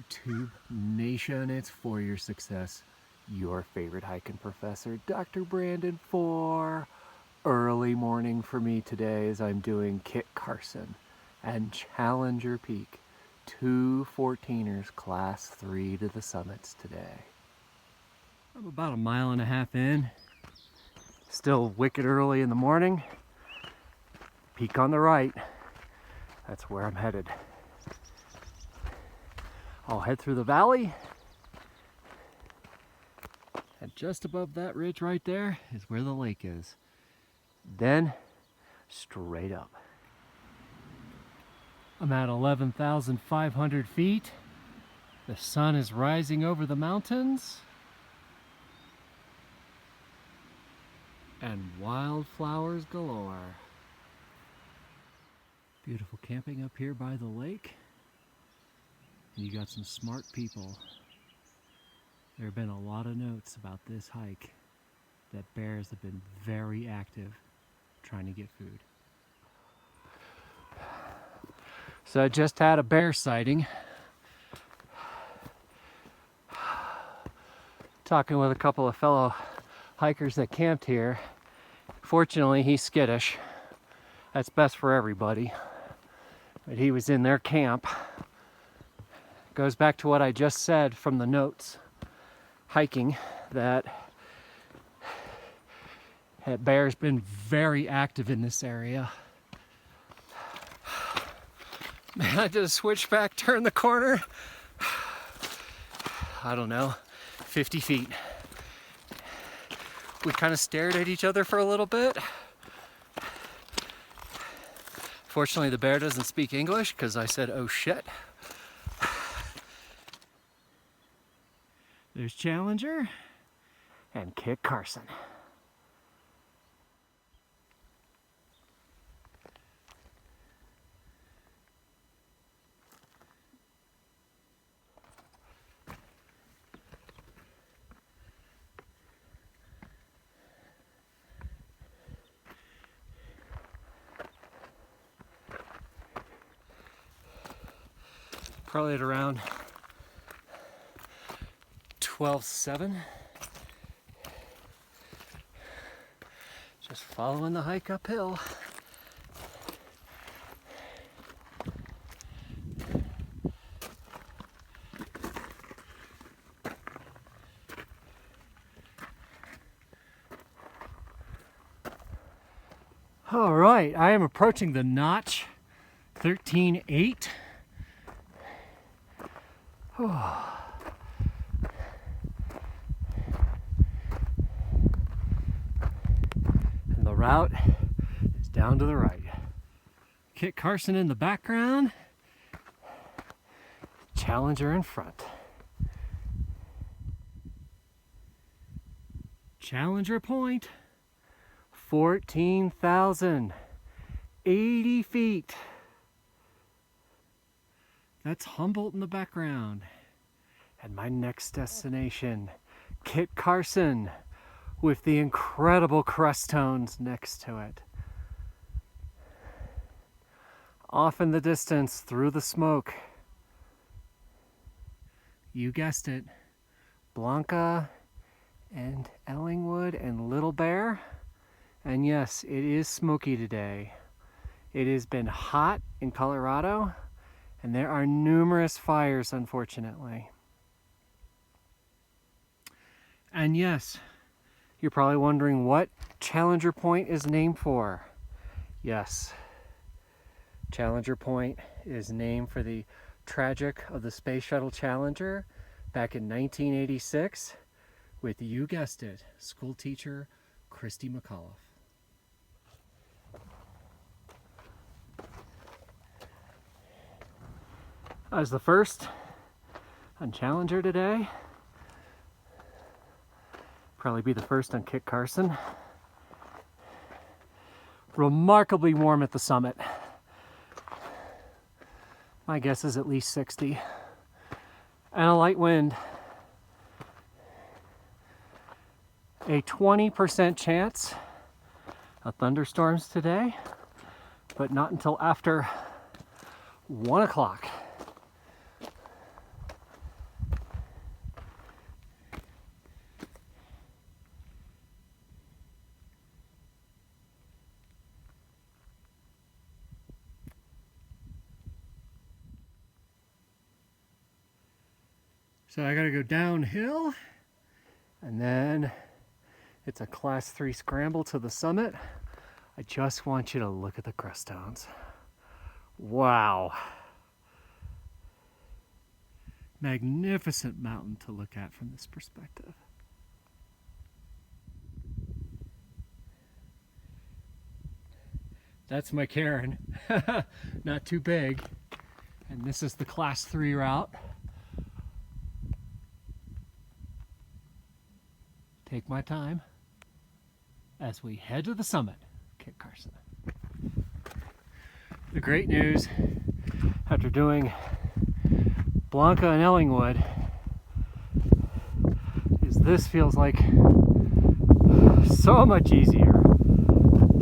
YouTube Nation. It's for your success. Your favorite hiking professor, Dr. Brandon, for early morning for me today as I'm doing Kit Carson and Challenger Peak. 2 14ers class 3 to the summits today. I'm about 1.5 miles in. Still wicked early in the morning. Peak on the right. That's where I'm headed. I'll head through the valley. And just above that ridge right there is where the lake is. Then straight up. I'm at 11,500 feet. The sun is rising over the mountains. And wildflowers galore. Beautiful camping up here by the lake. And you got some smart people. There have been a lot of notes about this hike that bears have been very active trying to get food. So I just had a bear sighting. Talking with a couple of fellow hikers that camped here. Fortunately, he's skittish. That's best for everybody. But he was in their camp. Goes back to what I just said from the notes. Hiking, that bear's been very active in this area. Man, I did a switchback, turn the corner. I don't know, 50 feet. We kind of stared at each other for a little bit. Fortunately, the bear doesn't speak English because I said, oh shit. There's Challenger and Kit Carson. Probably at around 12:07. Just following the hike uphill. All right, I am approaching the notch 13.8. Oh. And the route is down to the right. Kit Carson in the background, Challenger in front. Challenger Point, 14,080 feet. That's Humboldt in the background. And my next destination, Kit Carson, with the incredible Crestones next to it. Off in the distance, through the smoke, you guessed it, Blanca and Ellingwood and Little Bear. And yes, it is smoky today. It has been hot in Colorado. And there are numerous fires, unfortunately. And yes, you're probably wondering what Challenger Point is named for. Yes, Challenger Point is named for the tragic of the Space Shuttle Challenger back in 1986 with, you guessed it, school teacher Christy McAuliffe. I was the first on Challenger today. Probably be the first on Kit Carson. Remarkably warm at the summit. My guess is at least 60. And a light wind. A 20% chance of thunderstorms today, but not until after 1 o'clock. So I gotta go downhill, and then it's a class 3 scramble to the summit. I just want you to look at the Crestones. Wow. Magnificent mountain to look at from this perspective. That's my cairn. Not too big. And this is the class 3 route. Take my time as we head to the summit, Kit Carson. The great news after doing Blanca and Ellingwood is this feels like so much easier.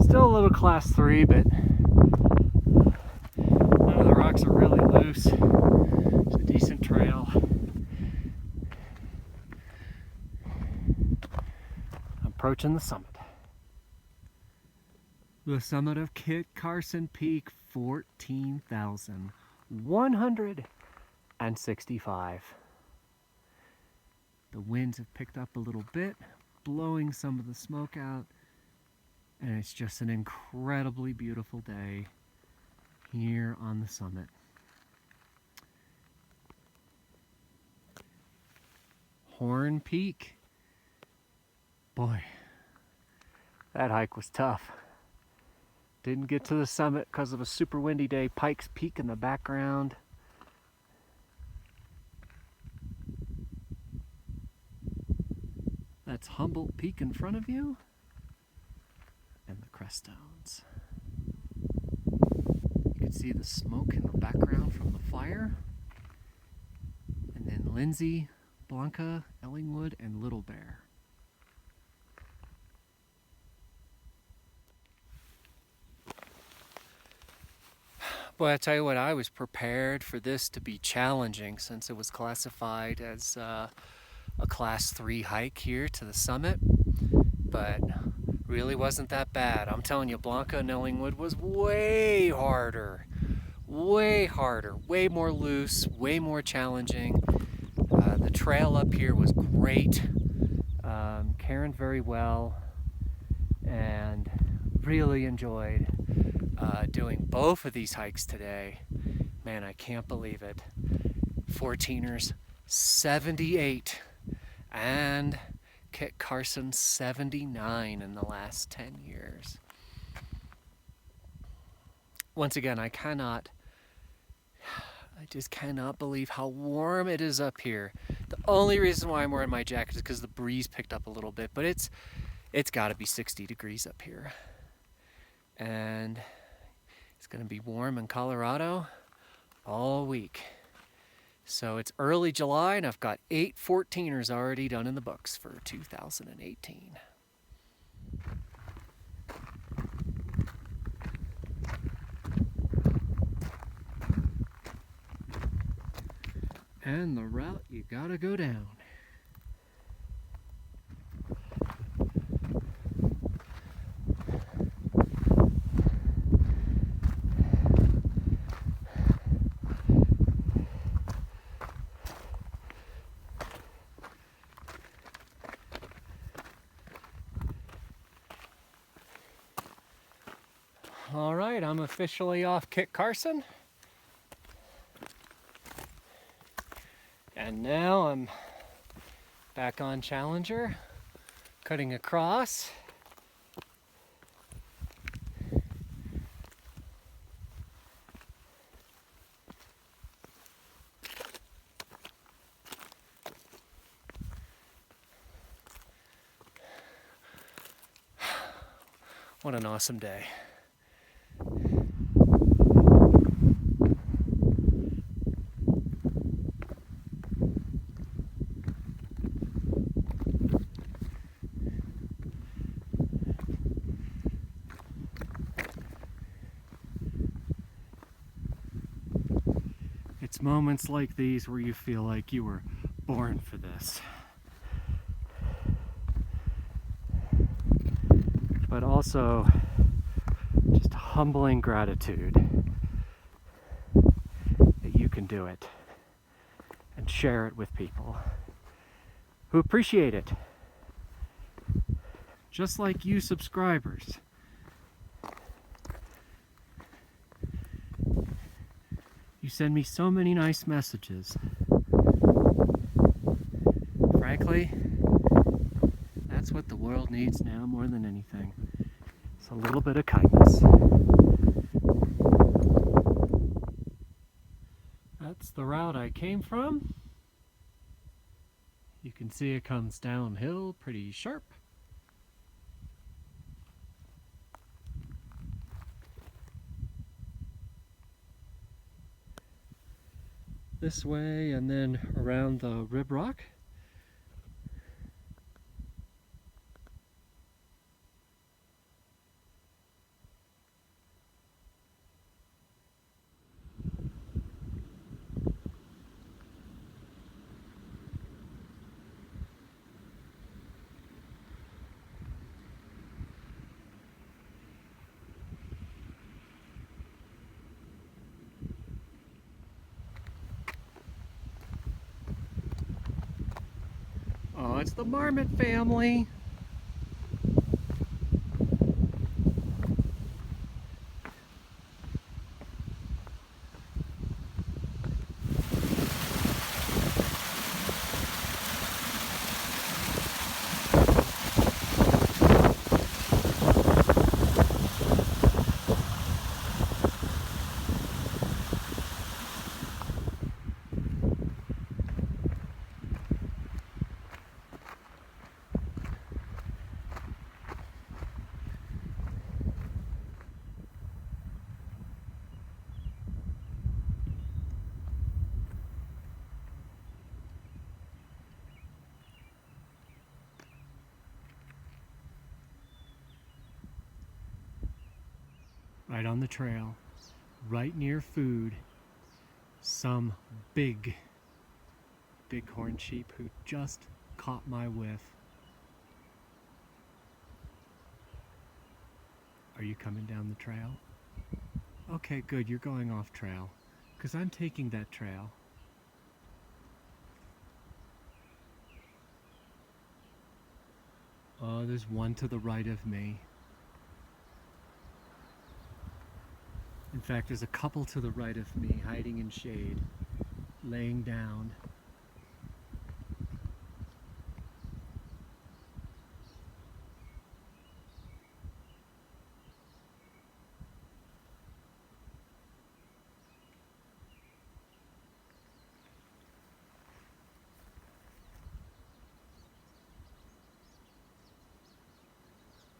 Still a little class 3, but none of the rocks are really loose. It's a decent trail. Approaching the summit. The summit of Kit Carson Peak, 14,165. The winds have picked up a little bit, blowing some of the smoke out, and it's just an incredibly beautiful day here on the summit. Horn Peak. Boy, that hike was tough. Didn't get to the summit because of a super windy day. Pikes Peak in the background. That's Humboldt Peak in front of you. And the Crestones. You can see the smoke in the background from the fire. And then Lindsay, Blanca, Ellingwood, and Little Bear. Boy, I tell you what, I was prepared for this to be challenging since it was classified as a class 3 hike here to the summit, but really wasn't that bad. I'm telling you, Blanca and Ellingwood was way harder, way more loose, way more challenging. The trail up here was great, Karen very well, and really enjoyed doing both of these hikes today. Man, I can't believe it. 14ers 78 and Kit Carson 79 in the last 10 years. Once again, I just cannot believe how warm it is up here. The only reason why I'm wearing my jacket is because the breeze picked up a little bit, but it's got to be 60 degrees up here. And it's going to be warm in Colorado all week. So it's early July, and I've got 8 14ers already done in the books for 2018. And the route you gotta go down. All right, I'm officially off Kit Carson. And now I'm back on Challenger, cutting across. What an awesome day. It's moments like these where you feel like you were born for this. But also just humbling gratitude that you can do it. And and share it with people who appreciate it. Just like you subscribers. You send me so many nice messages. Frankly, that's what the world needs now more than anything. It's a little bit of kindness. That's the route I came from. You can see it comes downhill pretty sharp. This way and then around the rib rock. Oh, it's the marmot family. Right on the trail, right near food, some bighorn sheep who just caught my whiff. Are you coming down the trail? Okay, good, you're going off trail, because I'm taking that trail. Oh, there's one to the right of me. In fact, there's a couple to the right of me, hiding in shade, laying down.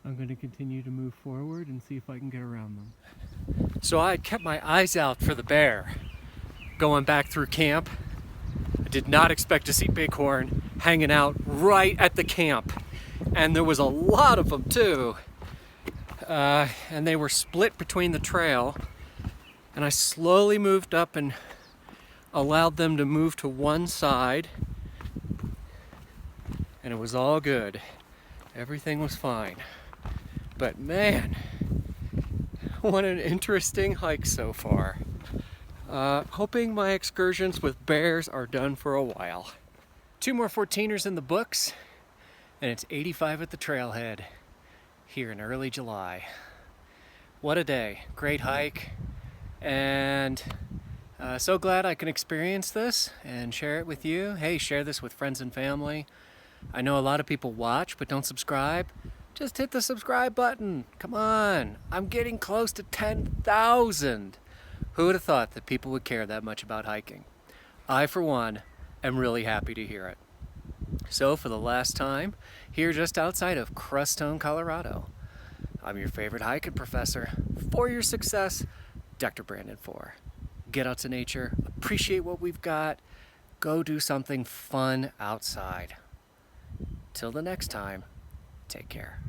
I'm going to continue to move forward and see if I can get around them. So I kept my eyes out for the bear going back through camp. I did not expect to see bighorn hanging out right at the camp. And there was a lot of them too. And they were split between the trail. And I slowly moved up and allowed them to move to one side. And it was all good. Everything was fine. But man, what an interesting hike so far. Hoping my excursions with bears are done for a while. 2 more 14ers in the books, and it's 85 at the trailhead here in early July. What a day, great hike, and so glad I can experience this and share it with you. Hey, share this with friends and family. I know a lot of people watch but don't subscribe. Just hit the subscribe button. Come on. I'm getting close to 10,000. Who would have thought that people would care that much about hiking? I, for one, am really happy to hear it. So for the last time, here just outside of Crestone, Colorado, I'm your favorite hiking professor. For your success, Dr. Brandon 4. Get out to nature, appreciate what we've got, go do something fun outside. Till the next time, take care.